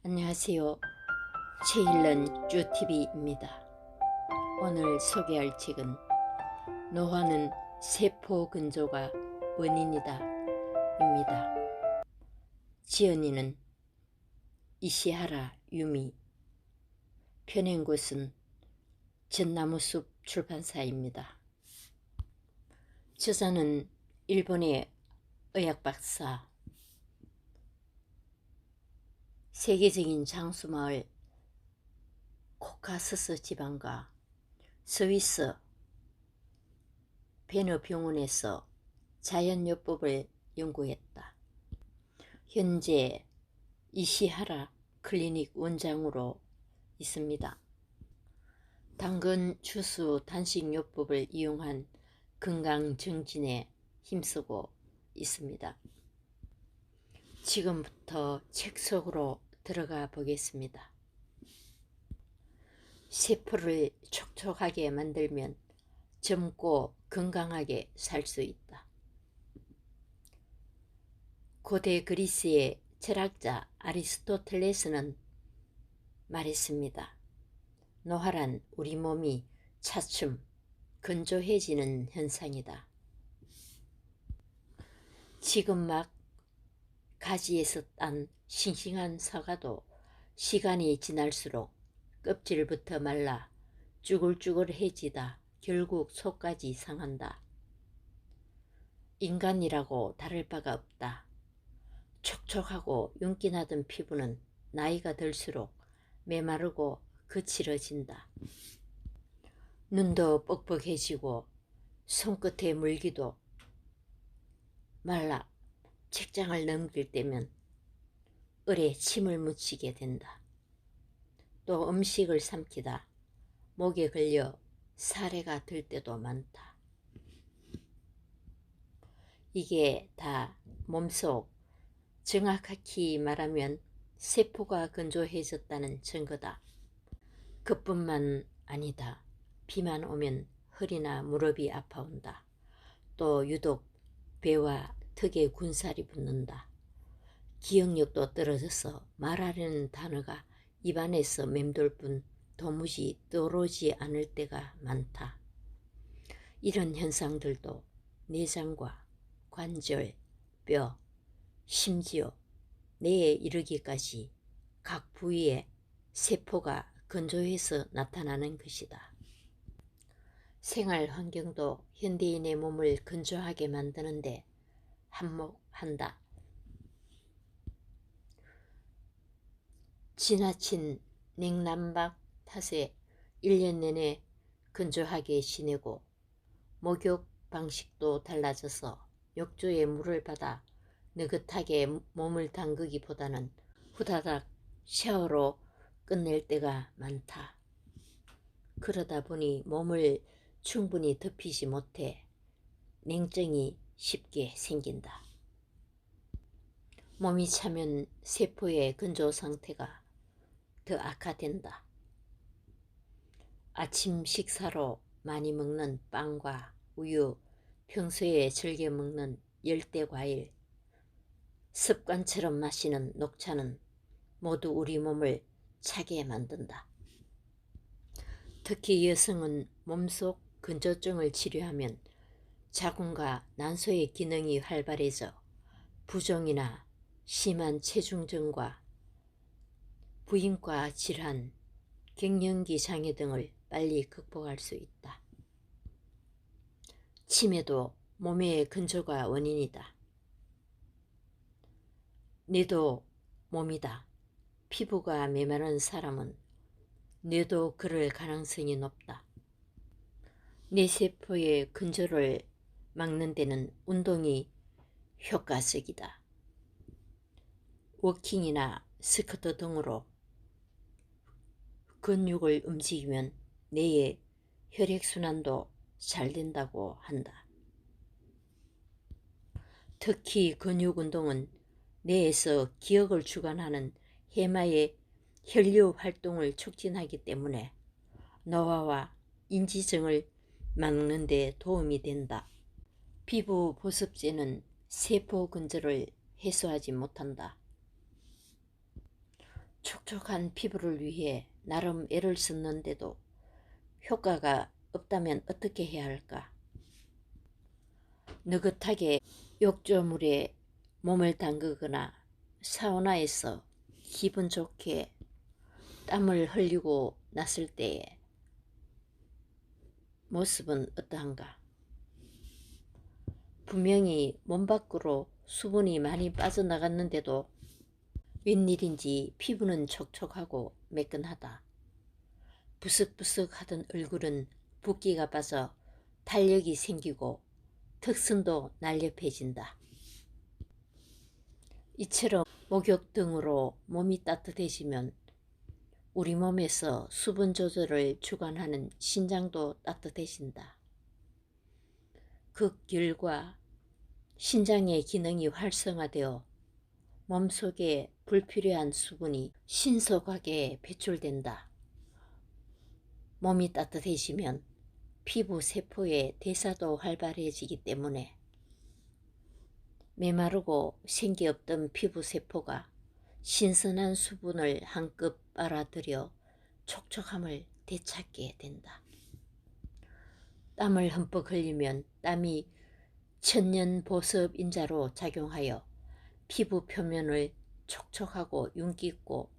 안녕하세요. 최일런 쭈TV입니다. 오늘 소개할 책은 노화는 세포 근조가 원인이다 입니다. 지은이는 이시하라 유미, 펴낸 곳은 전나무숲 출판사입니다. 저자는 일본의 의학박사, 세계적인 장수마을 코카서스 지방과 스위스 베너 병원에서 자연요법을 연구했다. 현재 이시하라 클리닉 원장으로 있습니다. 당근 주스 단식요법을 이용한 건강증진에 힘쓰고 있습니다. 지금부터 책 속으로 들어가 보겠습니다. 세포를 촉촉하게 만들면 젊고 건강하게 살 수 있다. 고대 그리스의 철학자 아리스토텔레스는 말했습니다. 노화란 우리 몸이 차츰 건조해지는 현상이다. 지금 막 가지에서 딴 싱싱한 사과도 시간이 지날수록 껍질부터 말라 쭈글쭈글해지다 결국 속까지 상한다. 인간이라고 다를 바가 없다. 촉촉하고 윤기 나던 피부는 나이가 들수록 메마르고 거칠어진다. 눈도 뻑뻑해지고 손끝에 물기도 말라 책장을 넘길 때면 을에 침을 묻히게 된다. 또 음식을 삼키다 목에 걸려 사례가 들 때도 많다. 이게 다 몸속, 정확히 말하면 세포가 건조해졌다는 증거다. 그뿐만 아니다. 비만 오면 허리나 무릎이 아파온다. 또 유독 배와 턱에 군살이 붙는다. 기억력도 떨어져서 말하려는 단어가 입안에서 맴돌 뿐 도무지 떠오르지 않을 때가 많다. 이런 현상들도 내장과 관절, 뼈, 심지어 뇌에 이르기까지 각 부위에 세포가 건조해서 나타나는 것이다. 생활 환경도 현대인의 몸을 건조하게 만드는데 한몫한다. 지나친 냉난방 탓에 1년 내내 건조하게 지내고 목욕 방식도 달라져서 욕조에 물을 받아 느긋하게 몸을 담그기보다는 후다닥 샤워로 끝낼 때가 많다. 그러다 보니 몸을 충분히 덮이지 못해 냉증이 쉽게 생긴다. 몸이 차면 세포의 건조 상태가 더 악화된다. 아침 식사로 많이 먹는 빵과 우유, 평소에 즐겨 먹는 열대과일, 습관처럼 마시는 녹차는 모두 우리 몸을 차게 만든다. 특히 여성은 몸속 건조증을 치료하면 자궁과 난소의 기능이 활발해져 부종이나 심한 체중증과 부인과 질환, 갱년기 장애 등을 빨리 극복할 수 있다. 치매도 몸의 건조가 원인이다. 뇌도 몸이다. 피부가 메마른 사람은 뇌도 그럴 가능성이 높다. 뇌세포의 건조를 막는 데는 운동이 효과적이다. 워킹이나 스쿼트 등으로 근육을 움직이면 뇌의 혈액순환도 잘 된다고 한다. 특히 근육운동은 뇌에서 기억을 주관하는 해마의 혈류 활동을 촉진하기 때문에 노화와 인지증을 막는 데 도움이 된다. 피부 보습제는 세포 건조를 해소하지 못한다. 촉촉한 피부를 위해 나름 애를 썼는데도 효과가 없다면 어떻게 해야 할까? 느긋하게 욕조물에 몸을 담그거나 사우나에서 기분 좋게 땀을 흘리고 났을 때의 모습은 어떠한가? 분명히 몸 밖으로 수분이 많이 빠져나갔는데도 웬일인지 피부는 촉촉하고 매끈하다. 부석부석하던 얼굴은 붓기가 빠져 탄력이 생기고 턱선도 날렵해진다. 이처럼 목욕 등으로 몸이 따뜻해지면 우리 몸에서 수분 조절을 주관하는 신장도 따뜻해진다. 그 결과 신장의 기능이 활성화되어 몸속에 불필요한 수분이 신속하게 배출된다. 몸이 따뜻해지면 피부 세포의 대사도 활발해지기 때문에 메마르고 생기 없던 피부 세포가 신선한 수분을 한껏 빨아들여 촉촉함을 되찾게 된다. 땀을 흠뻑 흘리면 땀이 천년 보습 인자로 작용하여 피부 표면을 촉촉하고 윤기있고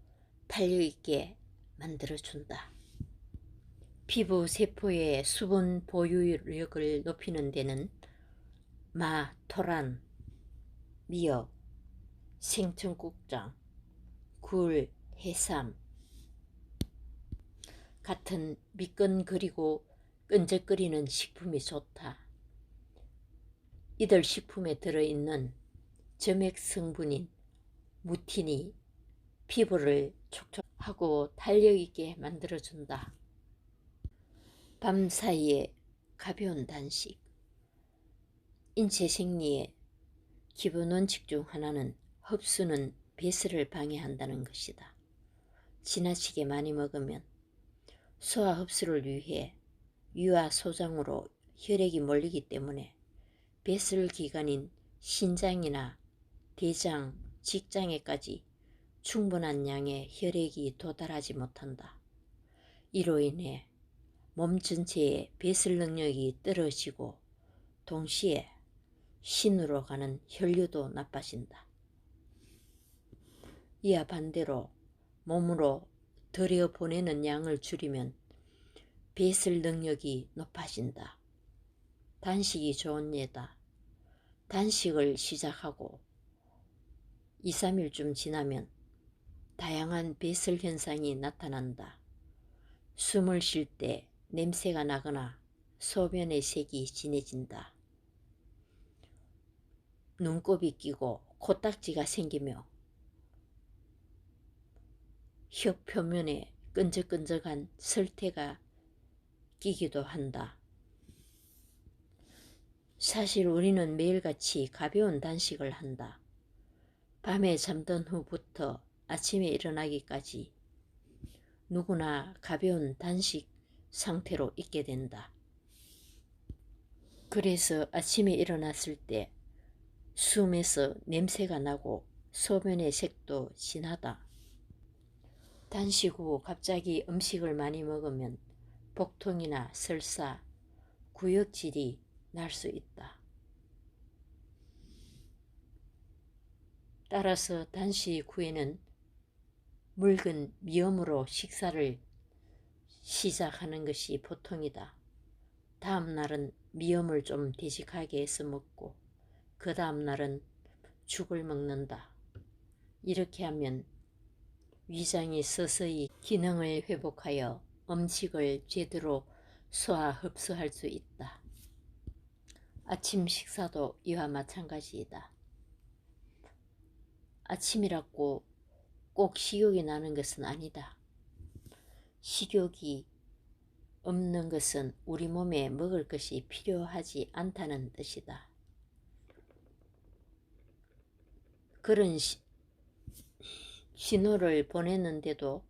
탄력있게 만들어준다. 피부 세포의 수분 보유력을 높이는 데는 마, 토란, 미역, 생청국장, 굴, 해삼 같은 미끈거리고 끈적거리는 식품이 좋다. 이들 식품에 들어있는 점액 성분인 무틴이 피부를 촉촉하고 탄력있게 만들어준다. 밤사이에 가벼운 단식. 인체 생리의 기본 원칙 중 하나는 흡수는 배설을 방해한다는 것이다. 지나치게 많이 먹으면 소화 흡수를 위해 위와 소장으로 혈액이 몰리기 때문에 배설 기관인 신장이나 대장, 직장에까지 충분한 양의 혈액이 도달하지 못한다. 이로 인해 몸 전체의 배설 능력이 떨어지고 동시에 신으로 가는 혈류도 나빠진다. 이와 반대로 몸으로 들여보내는 양을 줄이면 배설 능력이 높아진다. 단식이 좋은 예다. 단식을 시작하고 2, 3일쯤 지나면 다양한 배설 현상이 나타난다. 숨을 쉴 때 냄새가 나거나 소변의 색이 진해진다. 눈곱이 끼고 코딱지가 생기며 혀 표면에 끈적끈적한 설태가 끼기도 한다. 사실 우리는 매일같이 가벼운 단식을 한다. 밤에 잠든 후부터 아침에 일어나기까지 누구나 가벼운 단식 상태로 있게 된다. 그래서 아침에 일어났을 때 숨에서 냄새가 나고 소변의 색도 진하다. 단식 후 갑자기 음식을 많이 먹으면 복통이나 설사, 구역질이 날 수 있다. 따라서 단식 후에는 묽은 미음으로 식사를 시작하는 것이 보통이다. 다음 날은 미음을 좀 되직하게 해서 먹고 그 다음 날은 죽을 먹는다. 이렇게 하면 위장이 서서히 기능을 회복하여 음식을 제대로 소화 흡수할 수 있다. 아침 식사도 이와 마찬가지이다. 아침이라고 꼭 식욕이 나는 것은 아니다. 식욕이 없는 것은 우리 몸에 먹을 것이 필요하지 않다는 뜻이다. 그런 신호를 보냈는데도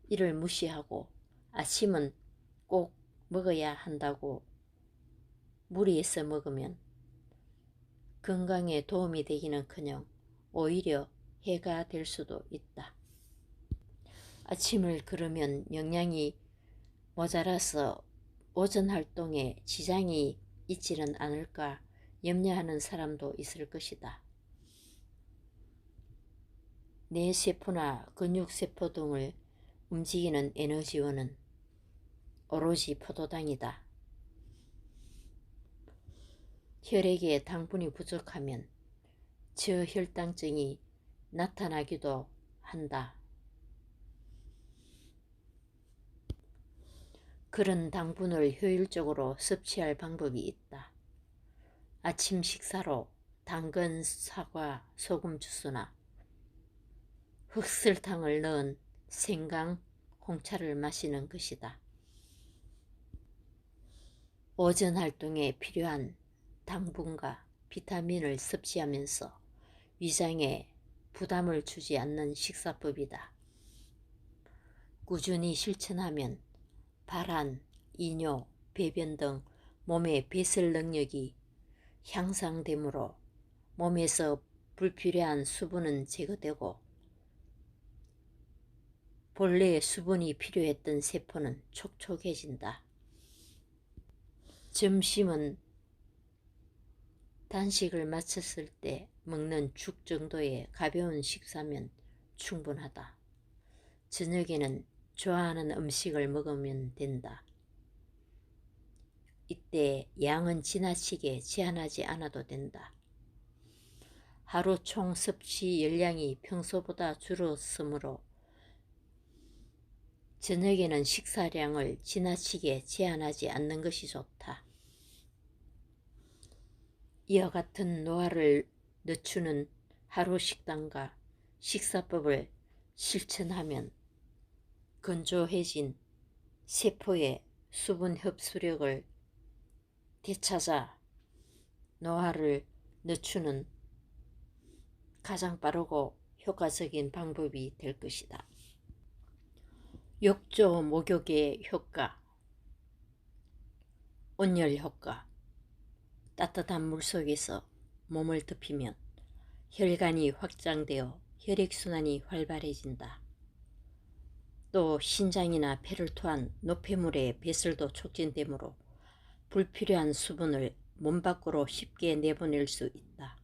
이를 무시하고 아침은 꼭 먹어야 한다고 무리해서 먹으면 건강에 도움이 되기는커녕 오히려 해가 될 수도 있다. 아침을 걸으면 영양이 모자라서 오전 활동에 지장이 있지는 않을까 염려하는 사람도 있을 것이다. 뇌세포나 근육세포 등을 움직이는 에너지원은 오로지 포도당이다. 혈액에 당분이 부족하면 저혈당증이 나타나기도 한다. 그런 당분을 효율적으로 섭취할 방법이 있다. 아침 식사로 당근, 사과, 소금 주스나 흑설탕을 넣은 생강, 홍차를 마시는 것이다. 오전 활동에 필요한 당분과 비타민을 섭취하면서 위장에 부담을 주지 않는 식사법이다. 꾸준히 실천하면 발한, 이뇨, 배변 등 몸의 배설 능력이 향상되므로 몸에서 불필요한 수분은 제거되고 본래 수분이 필요했던 세포는 촉촉해진다. 점심은 단식을 마쳤을 때 먹는 죽 정도의 가벼운 식사면 충분하다. 저녁에는 좋아하는 음식을 먹으면 된다. 이때 양은 지나치게 제한하지 않아도 된다. 하루 총 섭취 열량이 평소보다 줄었으므로 저녁에는 식사량을 지나치게 제한하지 않는 것이 좋다. 이와 같은 노화를 늦추는 하루 식단과 식사법을 실천하면 건조해진 세포의 수분 흡수력을 되찾아 노화를 늦추는 가장 빠르고 효과적인 방법이 될 것이다. 욕조 목욕의 효과. 온열 효과. 따뜻한 물속에서 몸을 덮이면 혈관이 확장되어 혈액순환이 활발해진다. 또 신장이나 폐를 통한 노폐물의 배설도 촉진되므로 불필요한 수분을 몸 밖으로 쉽게 내보낼 수 있다.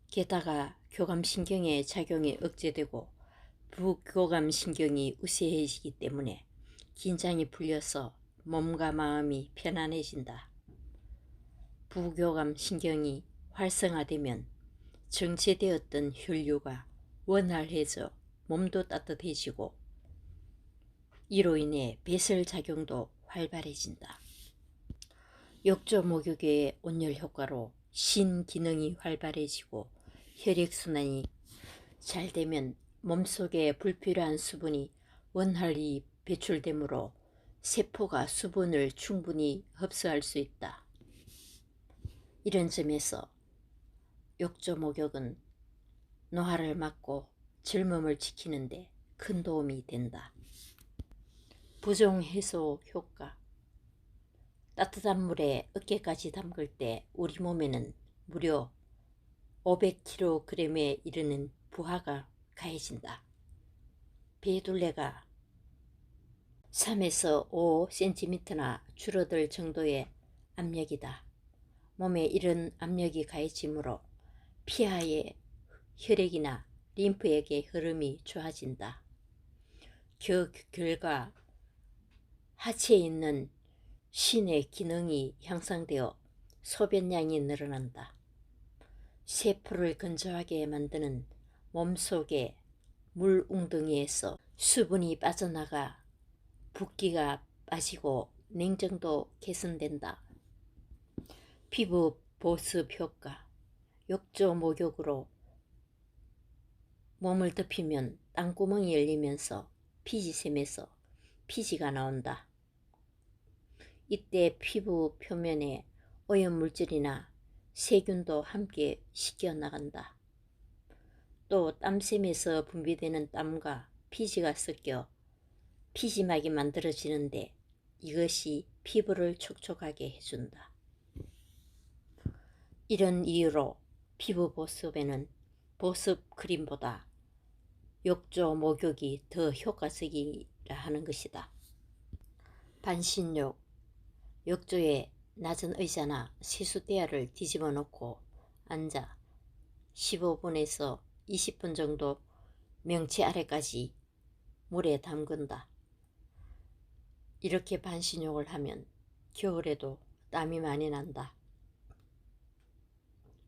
게다가 교감신경의 작용이 억제되고 부교감신경이 우세해지기 때문에 긴장이 풀려서 몸과 마음이 편안해진다. 부교감신경이 활성화되면 정체되었던 혈류가 원활해져 몸도 따뜻해지고 이로 인해 배설작용도 활발해진다. 욕조 목욕의 온열 효과로 신기능이 활발해지고 혈액순환이 잘 되면 몸속에 불필요한 수분이 원활히 배출되므로 세포가 수분을 충분히 흡수할 수 있다. 이런 점에서 욕조 목욕은 노화를 막고 젊음을 지키는 데 큰 도움이 된다. 부종 해소 효과. 따뜻한 물에 어깨까지 담글 때 우리 몸에는 무려 500kg에 이르는 부하가 가해진다. 배둘레가 3에서 5cm나 줄어들 정도의 압력이다. 몸에 이런 압력이 가해지므로 피하의 혈액이나 림프액의 흐름이 좋아진다. 그 결과 하체에 있는 신의 기능이 향상되어 소변량이 늘어난다. 세포를 건조하게 만드는 몸속의 물웅덩이에서 수분이 빠져나가 붓기가 빠지고 냉정도 개선된다. 피부 보습 효과. 욕조 목욕으로 몸을 덮이면 땀구멍이 열리면서 피지샘에서 피지가 나온다. 이때 피부 표면에 오염물질이나 세균도 함께 씻겨 나간다. 또 땀샘에서 분비되는 땀과 피지가 섞여 피지막이 만들어지는데 이것이 피부를 촉촉하게 해준다. 이런 이유로 피부 보습에는 보습 크림보다 욕조 목욕이 더 효과적이라 하는 것이다. 반신욕. 욕조에 낮은 의자나 세수대야를 뒤집어 놓고 앉아 15분에서 20분 정도 명치 아래까지 물에 담근다. 이렇게 반신욕을 하면 겨울에도 땀이 많이 난다.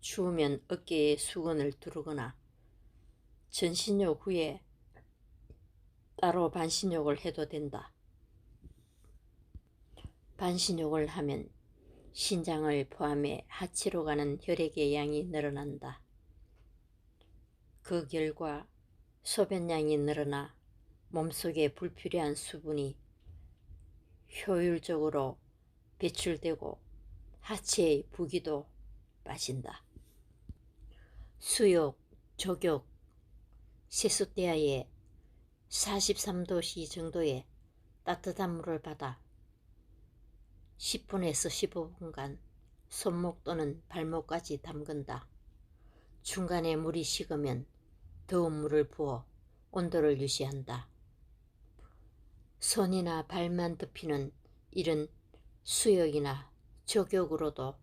추우면 어깨에 수건을 두르거나 전신욕 후에 따로 반신욕을 해도 된다. 반신욕을 하면 신장을 포함해 하체로 가는 혈액의 양이 늘어난다. 그 결과 소변량이 늘어나 몸속에 불필요한 수분이 효율적으로 배출되고 하체의 부기도 빠진다. 수욕, 족욕, 세숫대야에 43도씨 정도의 따뜻한 물을 받아 10분에서 15분간 손목 또는 발목까지 담근다. 중간에 물이 식으면 더운 물을 부어 온도를 유지한다. 손이나 발만 덮이는 이런 수욕이나 족욕으로도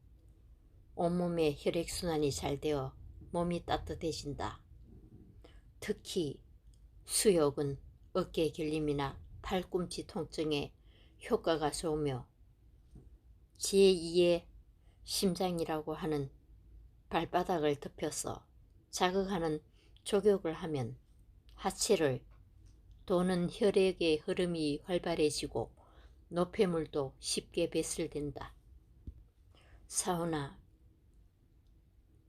온몸에 혈액순환이 잘 되어 몸이 따뜻해진다. 특히 수욕은 어깨 결림이나 팔꿈치 통증에 효과가 좋으며 제2의 심장이라고 하는 발바닥을 덮여서 자극하는 족욕을 하면 하체를 도는 혈액의 흐름이 활발해지고 노폐물도 쉽게 배설된다.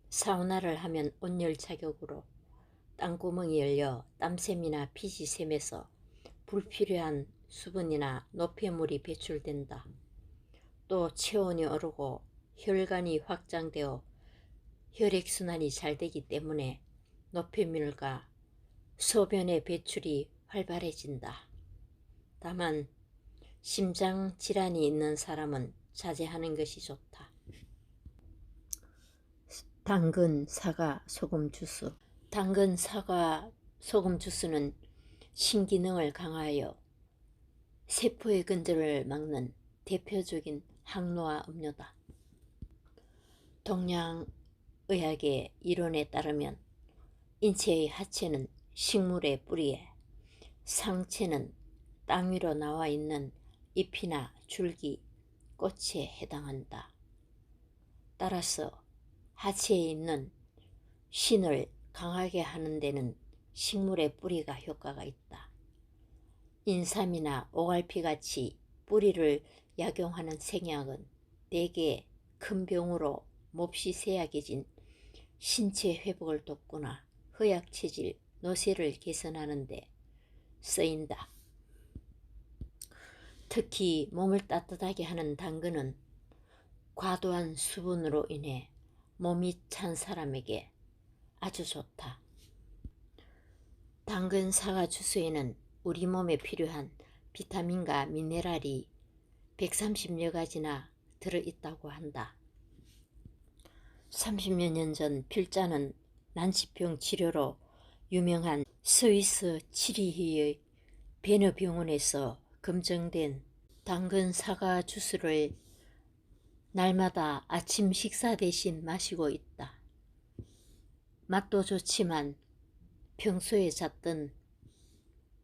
사우나를 하면 온열 자격으로 땀구멍이 열려 땀샘이나 피지 샘에서 불필요한 수분이나 노폐물이 배출된다. 또 체온이 오르고 혈관이 확장되어 혈액순환이 잘 되기 때문에 노폐물과 소변의 배출이 활발해진다. 다만 심장 질환이 있는 사람은 자제하는 것이 좋다. 당근, 사과, 소금 주스. 당근, 사과, 소금 주스는 신기능을 강화하여 세포의 건조를 막는 대표적인 항노화 음료다. 동양의학의 이론에 따르면 인체의 하체는 식물의 뿌리에, 상체는 땅 위로 나와 있는 잎이나 줄기, 꽃에 해당한다. 따라서 하체에 있는 신을 강하게 하는 데는 식물의 뿌리가 효과가 있다. 인삼이나 오갈피같이 뿌리를 약용하는 생약은 대개 큰 병으로 몹시 쇠약해진 신체 회복을 돕거나 허약체질, 노쇠를 개선하는 데 쓰인다. 특히 몸을 따뜻하게 하는 당근은 과도한 수분으로 인해 몸이 찬 사람에게 아주 좋다. 당근 사과 주스에는 우리 몸에 필요한 비타민과 미네랄이 130여 가지나 들어있다고 한다. 30여 년 전 필자는 난치병 치료로 유명한 스위스 치리히의 베너 병원에서 검증된 당근 사과 주스를 날마다 아침 식사 대신 마시고 있다. 맛도 좋지만 평소에 잤던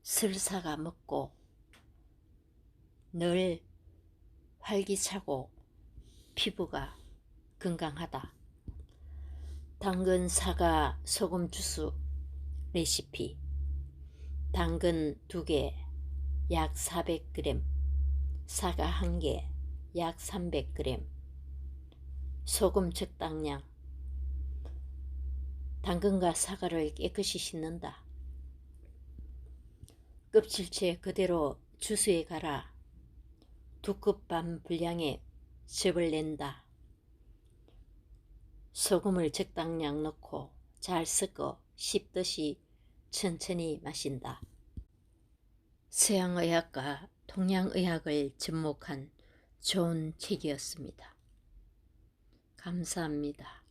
설사가 먹고 늘 활기차고 피부가 건강하다. 당근 사과 소금 주스 레시피. 당근 2개 약 400g, 사과 1개 약 300g, 소금 적당량. 당근과 사과를 깨끗이 씻는다. 껍질째 그대로 주스에 갈아 2컵 반 분량의 즙을 낸다. 소금을 적당량 넣고 잘 섞어 씹듯이 천천히 마신다. 서양의학과 동양의학을 접목한 좋은 책이었습니다. 감사합니다.